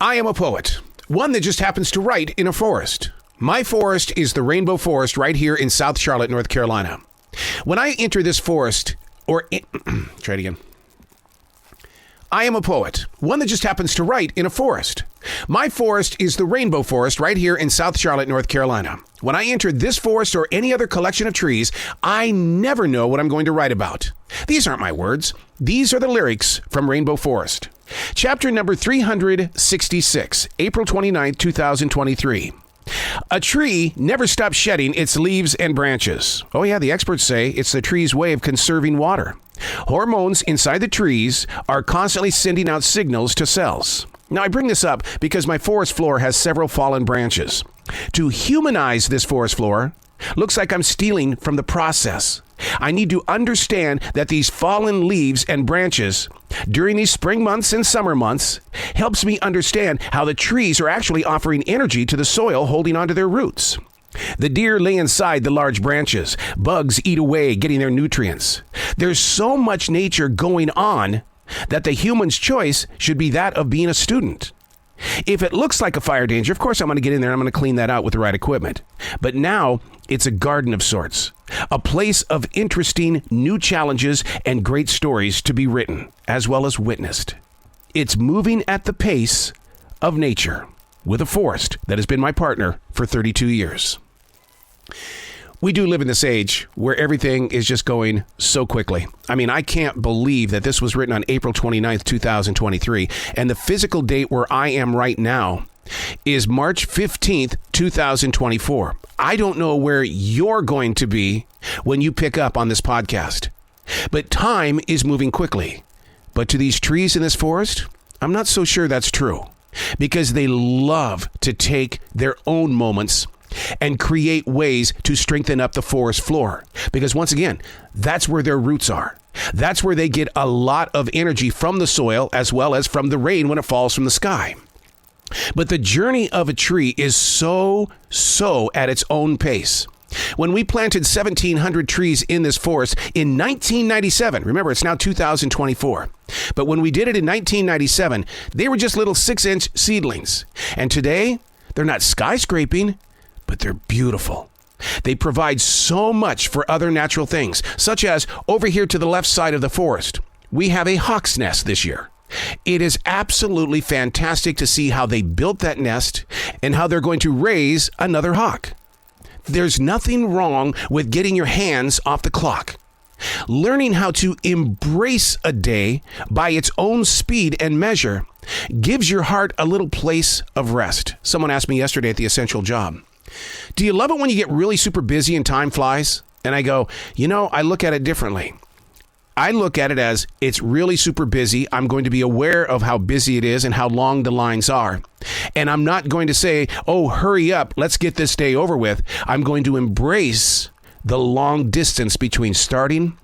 I am a poet, one that just happens to write in a forest. My forest is the Rainbow Forest right here in South Charlotte, North Carolina. When I enter this forest, try it again. I am a poet, one that just happens to write in a forest. My forest is the Rainbow Forest right here in South Charlotte, North Carolina. When I enter this forest or any other collection of trees, I never know what I'm going to write about. These aren't my words. These are the lyrics from Rainbow Forest. Chapter number 366, April 29th, 2023. A tree never stops shedding its leaves and branches. Oh yeah, the experts say it's the tree's way of conserving water. Hormones inside the trees are constantly sending out signals to cells. Now, I bring this up because my forest floor has several fallen branches. To humanize this forest floor looks like I'm stealing from the process. I need to understand that these fallen leaves and branches during these spring months and summer months helps me understand how the trees are actually offering energy to the soil holding onto their roots. The deer lay inside the large branches. Bugs eat away, getting their nutrients. There's so much nature going on that the human's choice should be that of being a student. If it looks like a fire danger, of course I'm going to get in there and I'm going to clean that out with the right equipment. But now it's a garden of sorts, a place of interesting new challenges and great stories to be written, as well as witnessed. It's moving at the pace of nature with a forest that has been my partner for 32 years. We do live in this age where everything is just going so quickly. I mean, I can't believe that this was written on April 29th, 2023, and the physical date where I am right now is March 15th, 2024. I don't know where you're going to be when you pick up on this podcast, but time is moving quickly. But to these trees in this forest, I'm not so sure that's true, because they love to take their own moments and create ways to strengthen up the forest floor. Because once again, that's where their roots are. That's where they get a lot of energy from the soil as well as from the rain when it falls from the sky. But the journey of a tree is so at its own pace. When we planted 1,700 trees in this forest in 1997, remember it's now 2024, but when we did it in 1997, they were just little 6-inch seedlings. And today, they're not skyscraping, but they're beautiful. They provide so much for other natural things, such as over here to the left side of the forest, we have a hawk's nest this year. It is absolutely fantastic to see how they built that nest and how they're going to raise another hawk. There's nothing wrong with getting your hands off the clock. Learning how to embrace a day by its own speed and measure gives your heart a little place of rest. Someone asked me yesterday at the Essential Job, do you love it when you get really super busy and time flies? And I go, I look at it differently. I look at it as it's really super busy. I'm going to be aware of how busy it is and how long the lines are. And I'm not going to say, oh, hurry up, let's get this day over with. I'm going to embrace the long distance between starting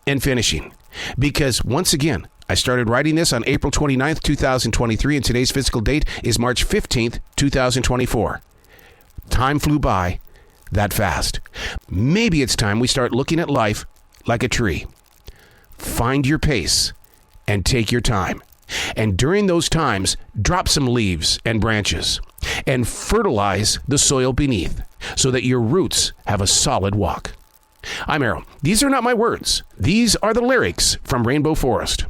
and finishing. Because once again, I started writing this on April 29th, 2023, and today's physical date is March 15th, 2024. Time flew by that fast. Maybe it's time we start looking at life like a tree. Find your pace and take your time. And during those times, drop some leaves and branches and fertilize the soil beneath so that your roots have a solid walk. I'm Errol. These are not my words. These are the lyrics from Rainbow Forest.